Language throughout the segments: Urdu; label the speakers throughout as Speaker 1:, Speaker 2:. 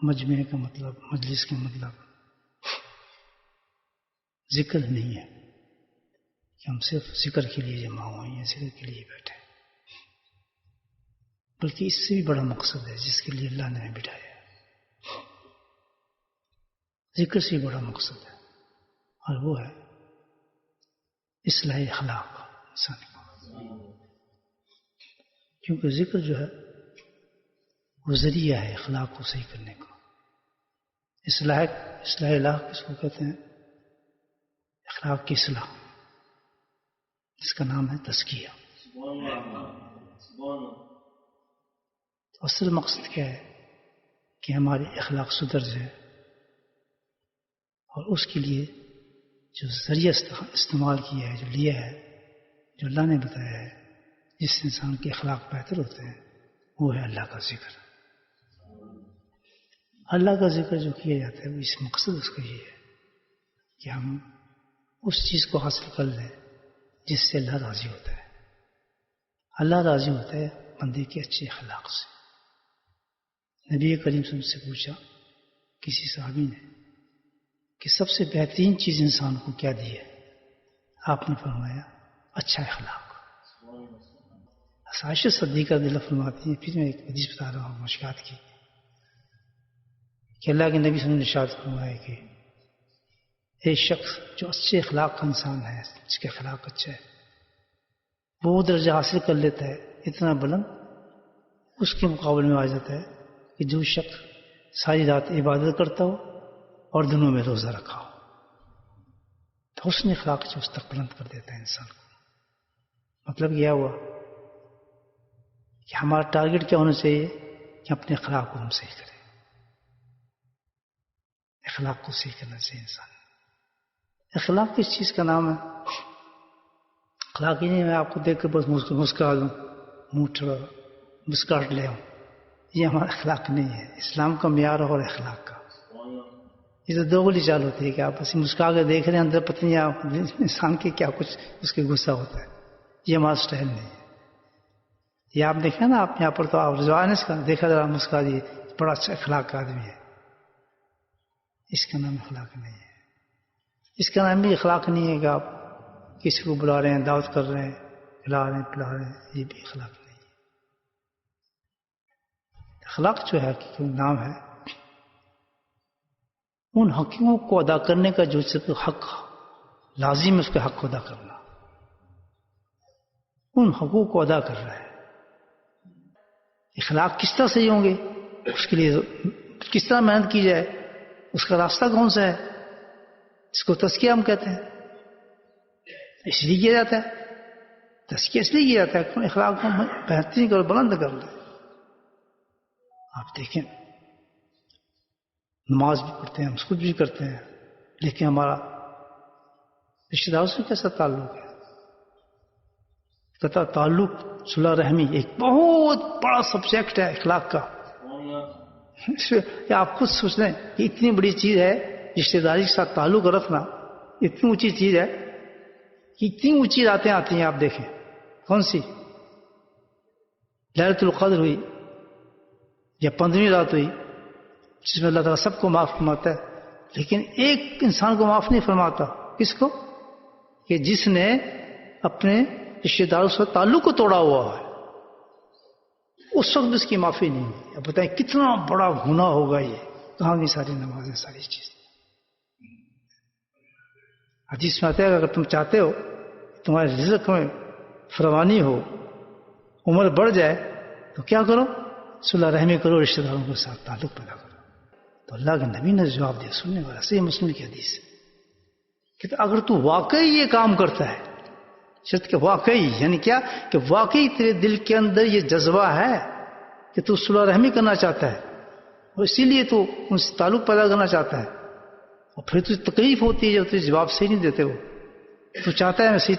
Speaker 1: مجمع کا مطلب، مجلس کا مطلب ذکر نہیں ہے کہ ہم صرف ذکر کے لیے جمع ہوئے ہیں، ذکر کے لیے بیٹھے، بلکہ اس سے بھی بڑا مقصد ہے جس کے لیے اللہ نے ہمیں بٹھایا ہے۔ ذکر سے بڑا مقصد ہے، اور وہ ہے اصلاح اخلاق انسان کا، کیونکہ ذکر جو ہے وہ ذریعہ ہے اخلاق کو صحیح کرنے کا۔ اصلاح اخلاق کس کو کہتے ہیں؟ اخلاق کی اصلاح، جس کا نام ہے تزکیہ۔ تو اصل مقصد کیا ہے کہ ہمارے اخلاق سدھر جائیں، اور اس کے لیے جو ذریعہ استعمال کیا ہے، جو لیا ہے، جو اللہ نے بتایا ہے جس سے انسان کے اخلاق بہتر ہوتے ہیں، وہ ہے اللہ کا ذکر۔ اللہ کا ذکر جو کیا جاتا ہے وہ اس مقصد اس کا یہ ہے کہ ہم اس چیز کو حاصل کر لیں جس سے اللہ راضی ہوتا ہے۔ اللہ راضی ہوتا ہے بندے کے اچھے اخلاق سے۔ نبی کریم صلی اللہ علیہ وسلم سے پوچھا کسی صحابی نے کہ سب سے بہترین چیز انسان کو کیا دی ہے؟ آپ نے فرمایا اچھا اخلاق۔ عائشہ صدیقہ رضی اللہ عنہا فرماتی ہیں، پھر میں ایک حدیث بتا رہا ہوں مشکات کی، کہ اللہ کے نبی صلی اللہ علیہ وسلم نے ارشاد فرمایا کہ ایک شخص جو اچھے اخلاق کا انسان ہے، جس کے اخلاق اچھا ہے، وہ درجہ حاصل کر لیتا ہے اتنا بلند، اس کے مقابلے میں آ جاتا ہے کہ جو شخص ساری رات عبادت کرتا ہو اور دنوں میں روزہ رکھا ہو۔ تو حسن اخلاق جو اس تک بلند کر دیتا ہے انسان کو۔ مطلب کیا ہوا کہ ہمارا ٹارگٹ کیا ہونا چاہیے کہ اپنے اخلاق کو ہم صحیح کریں، اخلاق کو صحیح کرنا چاہیے انسان۔ اخلاق کس چیز کا نام ہے؟ اخلاق ہی نہیں میں آپ کو دیکھ کر بس مسکرا دوں، منہ ٹھڑا مسکراہٹ لے آؤں، یہ ہمارا اخلاق نہیں ہے۔ اسلام کا معیار اور اخلاق کا یہ تو دوغلی چال ہوتی ہے کہ آپ بس مسکرا کے دیکھ رہے ہیں، اندر پتہ نہیں آپ انسان کے کیا کچھ اس کے غصہ ہوتا ہے۔ یہ ہمارا اسٹائل نہیں ہے۔ یہ آپ دیکھیں نا، آپ یہاں پر تو آپ رضوان اس کا دیکھا ذرا مسکرا دیے، بڑا اچھا اخلاق کا آدمی ہے۔ اس کا نام اخلاق نہیں ہے۔ اس کا نام بھی اخلاق نہیں ہے کہ آپ کسی کو بلا رہے ہیں، دعوت کر رہے ہیں، کھلا رہے ہیں، پلا رہے ہیں، یہ بھی اخلاق نہیں ہے۔ اخلاق جو ہے کہ نام ہے ان حقوق کو ادا کرنے کا جو حق لازم ہے، اس کے حق کو ادا کرنا، ان حقوق کو ادا کر رہا ہے۔ اخلاق کس طرح صحیح ہوں گے، اس کے لیے کس طرح محنت کی جائے، اس کا راستہ کون سا ہے؟ اس کو تزکیہ ہم کہتے ہیں۔ اس لیے کیا جاتا ہے تزکیہ، اس لیے کیا جاتا ہے کہ اخلاق کو بہترین کر بلند کر لیں۔ آپ دیکھیں نماز بھی پڑھتے ہیں، ہم خود بھی کرتے ہیں، لیکن ہمارا رشتہ داروں سے کیسا تعلق ہے؟ کہتا تعلق صلہ رحمی ایک بہت بڑا سبجیکٹ ہے اخلاق کا۔ آپ خود سوچ لیں کہ اتنی بڑی چیز ہے رشتہ داری کے ساتھ تعلق رکھنا، اتنی اونچی چیز ہے کہ اتنی اونچی راتیں آتی ہیں۔ آپ دیکھیں کون سی لیلۃ القدر ہوئی یا 15ویں رات ہوئی جس میں اللہ تعالیٰ سب کو معاف فرماتا ہے، لیکن ایک انسان کو معاف نہیں فرماتا۔ کس کو؟ کہ جس نے اپنے رشتہ داروں سے تعلق کو توڑا ہوا ہے، اس وقت اس کی معافی نہیں ہوتی۔ اب بتائیں کتنا بڑا گناہ ہوگا یہ، کہاں کی ساری نمازیں، ساری چیز۔ حدیث میں آتا ہے کہ اگر تم چاہتے ہو تمہارے رزق میں فراوانی ہو، عمر بڑھ جائے، تو کیا کرو؟ صلہ رحمی کرو، رشتہ داروں کے ساتھ تعلق پیدا کرو۔ تو اللہ کے نبی نے جواب دیا، سننے والا صحیح مسلم کی حدیث ہے کہ اگر تو واقعی یہ کام کرتا ہے، شرط کہ واقعی، یعنی کیا کہ واقعی تیرے دل کے اندر یہ جذبہ ہے کہ تو صلہ رحمی کرنا چاہتا ہے اور اسی لیے تو ان سے تعلق پیدا کرنا چاہتا ہے، اور پھر تجھے تکلیف ہوتی ہے جب تجھے جواب صحیح نہیں دیتے ہو، تو چاہتا ہے میں صحیح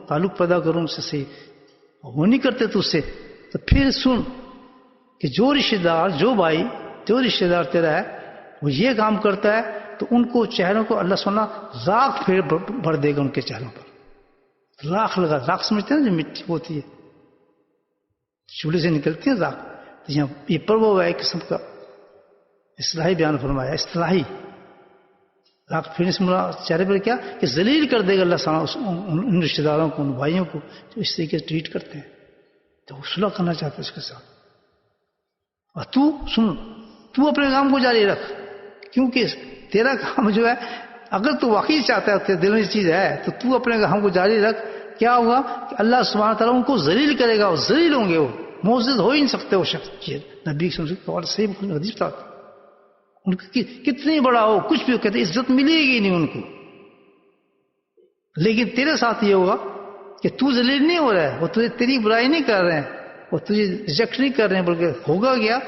Speaker 1: تعلق پیدا کروں اس سے صحیح، وہ نہیں کرتے تو اس سے، تو پھر سن کہ جو رشتہ دار، جو بھائی، جو رشتہ دار تیرا ہے وہ یہ کام کرتا ہے تو ان کو چہروں کو اللہ سنا راکھ پھر بھر دے گا ان کے چہروں پر۔ راکھ لگا، راکھ سمجھتے ہیں نا جو مٹی ہوتی ہے چولہے سے نکلتی ہے راکھ، تو یہاں یہ پرو ہے ایک قسم کا اصلاحی بیان فرمایا، اصلاحی. آپ پھر اس چہرے پر کیا کہ ذلیل کر دے گا اللہ ان رشتہ داروں کو، ان بھائیوں کو جو اس طریقے سے ٹریٹ کرتے ہیں. تو وہ صلح کرنا چاہتا ہے اس کے ساتھ. اور تو اپنے کام کو جاری رکھ، کیونکہ تیرا کام جو ہے اگر تو واقعی چاہتا ہے تیرے دل میں یہ چیز ہے تو اپنے کام کو جاری رکھ. کیا ہوگا کہ اللہ سبحانہ تعالیٰ ان کو ذلیل کرے گا، اور ذلیل ہوں گے، وہ معزز ہو ہی نہیں سکتے وہ شخص. نبی صحیح حدیث بتا، ان کو کتنی بڑا ہو کچھ بھی ہو کہتے عزت ملے گی نہیں ان کو. لیکن تیرے ساتھ یہ ہوگا کہ تو ذلیل نہیں ہو رہا ہے، وہ تیری برائی نہیں کر رہے ہیں، وہ تجھے ریجیکٹ نہیں کر رہے ہیں، بلکہ ہوگا کیا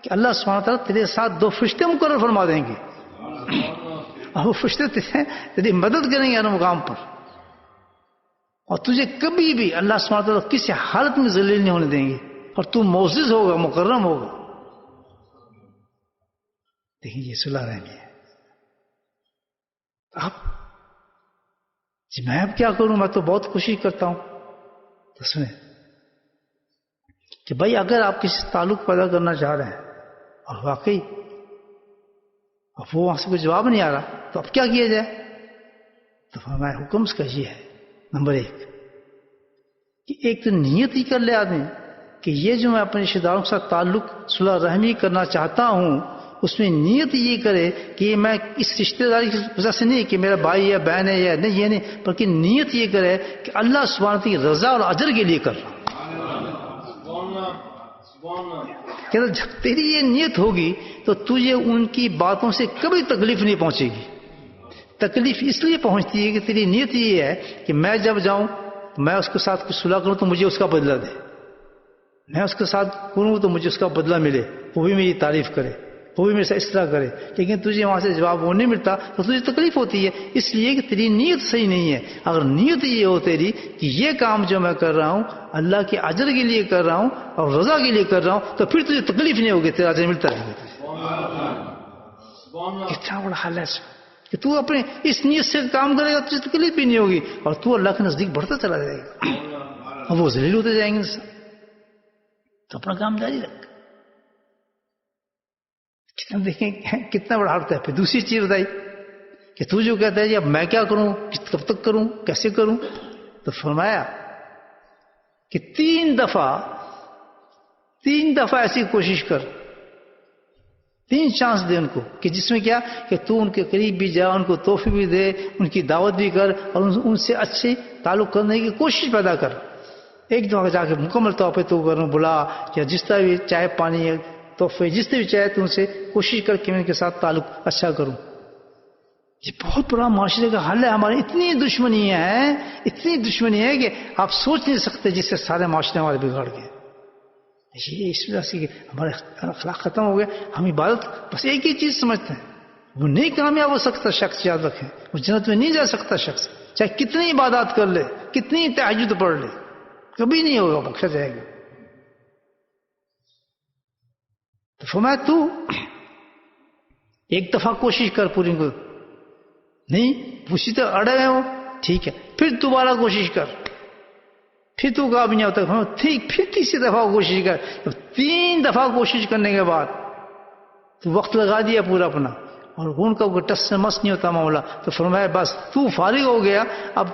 Speaker 1: کہ اللہ سبحانہ تعالیٰ تیرے ساتھ 2 فرشتے مقرر فرما دیں گے، اور وہ فرشتے تیری مدد کریں گے ہر مقام پر، اور تجھے کبھی بھی اللہ سبحانہ تعالیٰ کسی حالت میں ذلیل نہیں ہونے دیں گے، اور تو معزز ہوگا، مکرم ہوگا. دیکھیں یہ صلح رحمی ہے. اب جی میں اب کیا کروں، میں تو بہت کوشش کرتا ہوں. تو سنیں کہ بھائی اگر آپ کسی تعلق پیدا کرنا چاہ رہے ہیں اور واقعی اب وہ وہاں سے کوئی جواب نہیں آ رہا، تو اب کیا کیا جائے؟ تو فرمایا حکم اس کا یہ ہے، نمبر 1 کہ ایک تو نیت ہی کر لے آدمی کہ یہ جو میں اپنے رشتہ داروں کے ساتھ تعلق صلح رحمی کرنا چاہتا ہوں، اس میں نیت یہ کرے کہ میں اس رشتہ داری کی وجہ سے نہیں کہ میرا بھائی ہے، بہن ہے، یا نہیں، یہ نہیں، بلکہ نیت یہ کرے کہ اللہ سبحانہ کی رضا اور اجر کے لیے کر رہا ہوں. کہ جب تیری یہ نیت ہوگی تو تجھے ان کی باتوں سے کبھی تکلیف نہیں پہنچے گی. تکلیف اس لیے پہنچتی ہے کہ تیری نیت یہ ہے کہ میں جب جاؤں میں اس کے ساتھ کچھ صلح کروں تو مجھے اس کا بدلہ دے، میں اس کے ساتھ کروں تو مجھے اس کا بدلہ ملے، وہ بھی میری تعریف کرے، وہ بھی میرے سے اس طرح کرے. لیکن تجھے وہاں سے جواب وہ نہیں ملتا تو تجھے تکلیف ہوتی ہے، اس لیے کہ تیری نیت صحیح نہیں ہے. اگر نیت یہ ہو تیری کہ یہ کام جو میں کر رہا ہوں اللہ کے اجر کے لیے کر رہا ہوں اور رضا کے لیے کر رہا ہوں، تو پھر تجھے تکلیف نہیں ہوگی، تیرا اجر ملتا رہے گا. کتنا بڑا حال ہے کہ تو اپنے اس نیت سے کام کرے گا تجھے تکلیف بھی نہیں ہوگی، اور تو اللہ کے نزدیک بڑھتا چلا جائے گا، اور وہ ذلیل ہوتے جائیں گے. تو اپنا کام جاری رکھ. دیکھیں کتنا بڑا حالت ہے. پھر دوسری چیز بتائی کہ تو جو کہتا ہے جی اب میں کیا کروں، کب تک کروں، کیسے کروں؟ تو فرمایا کہ 3 دفعہ ایسی کوشش کر، 3 چانس دے ان کو کہ جس میں کیا کہ تو ان کے قریب بھی جا، ان کو تحفے بھی دے، ان کی دعوت بھی کر، اور ان سے اچھے تعلق کرنے کی کوشش پیدا کر. ایک دفعہ جا کے مکمل طور پہ تو کروں بلا، یا جس طرح بھی چائے پانی تحفے جس سے بھی چاہے تو ان سے کوشش کر کے ان کے ساتھ تعلق اچھا کروں. یہ بہت بڑا معاشرے کا حل ہے. ہماری اتنی دشمنی ہے کہ آپ سوچ نہیں سکتے، جس سے سارے معاشرے ہمارے بگڑ گئے. یہ اس وجہ سے کہ ہمارے اخلاق ختم ہو گئے. ہم عبادت بس ایک ہی چیز سمجھتے ہیں، وہ نہیں کامیاب ہو سکتا شخص، یاد رکھیں وہ جنت میں نہیں جا سکتا شخص، چاہے کتنی عبادات کر لے، کتنی تہجد پڑھ لے، کبھی نہیں ہوگا، بخشا جائے گا. تو فرمایا تو ایک دفعہ کوشش کر پوری کو، نہیں اسی طرح اڑے ہوئے ہو ٹھیک ہے، پھر دوبارہ کوشش کر، پھر تو کام نہیں ہوتا، ٹھیک پھر تیسری دفعہ کوشش کر. 3 دفعہ کوشش کرنے کے بعد تو وقت لگا دیا پورا اپنا، اور ان کا کوئی ٹس سے مس نہیں ہوتا معاملہ. تو فرمایا بس تو فارغ ہو گیا، اب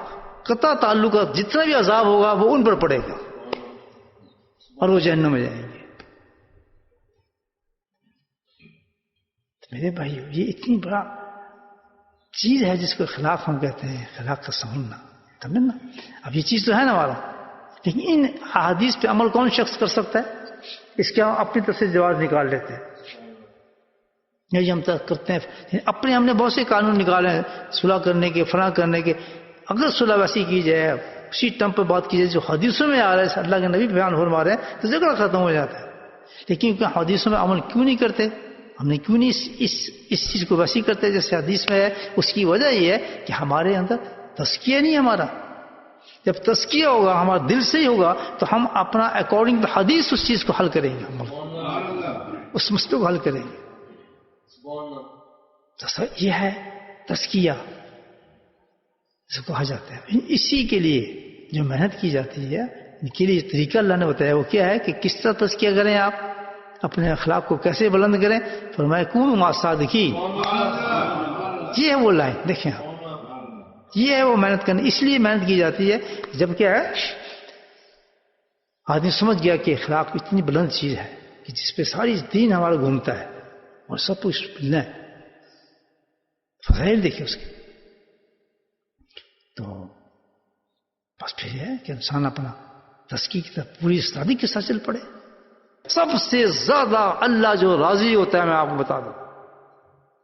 Speaker 1: قطع تعلق جتنا بھی عذاب ہوگا وہ ان پر پڑے گا اور وہ جہنم میں جائیں گے. میرے بھائیو یہ اتنی بڑا چیز ہے جس کو اخلاق ہم کہتے ہیں، اخلاق کا سمجھنا، سمجھنا. اب یہ چیز تو ہے نا ہمارا، لیکن ان احادیث پہ عمل کون شخص کر سکتا ہے؟ اس کے ہم اپنی طرف سے جواز نکال لیتے ہیں، یہ ہم تک کرتے ہیں اپنے. ہم نے بہت سے قانون نکالے ہیں صلح کرنے کے، فلاں کرنے کے. اگر صلح ویسی کی جائے، اسی ٹم پہ بات کی جائے جو حدیثوں میں آ رہا ہے، اللہ کے نبی بیان فرما رہے ہیں، تو جھگڑا ختم ہو جاتا ہے. لیکن حدیثوں میں عمل کیوں نہیں کرتے؟ ہم نے کیوں نہیں اس چیز کو ویسی کرتے جیسے حدیث میں ہے؟ اس کی وجہ یہ ہے کہ ہمارے اندر تزکیہ نہیں. ہمارا جب تزکیہ ہوگا، ہمارا دل سے ہی ہوگا، تو ہم اپنا اکارڈنگ ٹو حدیث اس چیز کو حل کریں گے، اس مسئلے کو حل کریں گے. تو یہ ہے تزکیہ، اس کو کہا جاتا ہے. اسی کے لیے جو محنت کی جاتی ہے، ان کے لیے طریقہ اللہ نے بتایا وہ کیا ہے کہ کس طرح تزکیہ کریں آپ. اپنے اخلاق کو کیسے بلند کریں؟ فرمایا کونوا مع الصادقین. یہ ہے وہ لائن. دیکھیں آپ، یہ ہے وہ محنت کرنا. اس لیے محنت کی جاتی ہے جب کیا ہے آدمی سمجھ گیا کہ اخلاق اتنی بلند چیز ہے کہ جس پہ ساری دین ہمارا گھومتا ہے اور سب کچھ ملنا ہے. فضائل دیکھیں اس کے. تو بس پھر یہ ہے کہ انسان اپنا تزکیہ کی طرف پوری استادی کے ساتھ چل پڑے. سب سے زیادہ اللہ جو راضی ہوتا ہے، میں آپ کو بتا دوں،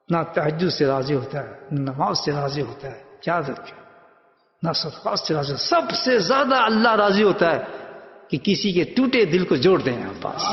Speaker 1: نہ تہجد سے راضی ہوتا ہے، نہ نماز سے راضی ہوتا ہے، یاد رکھیں، نہ صدقات سے راضی ہوتا ہے. سب سے زیادہ اللہ راضی ہوتا ہے کہ کسی کے ٹوٹے دل کو جوڑ دیں آپ پاس.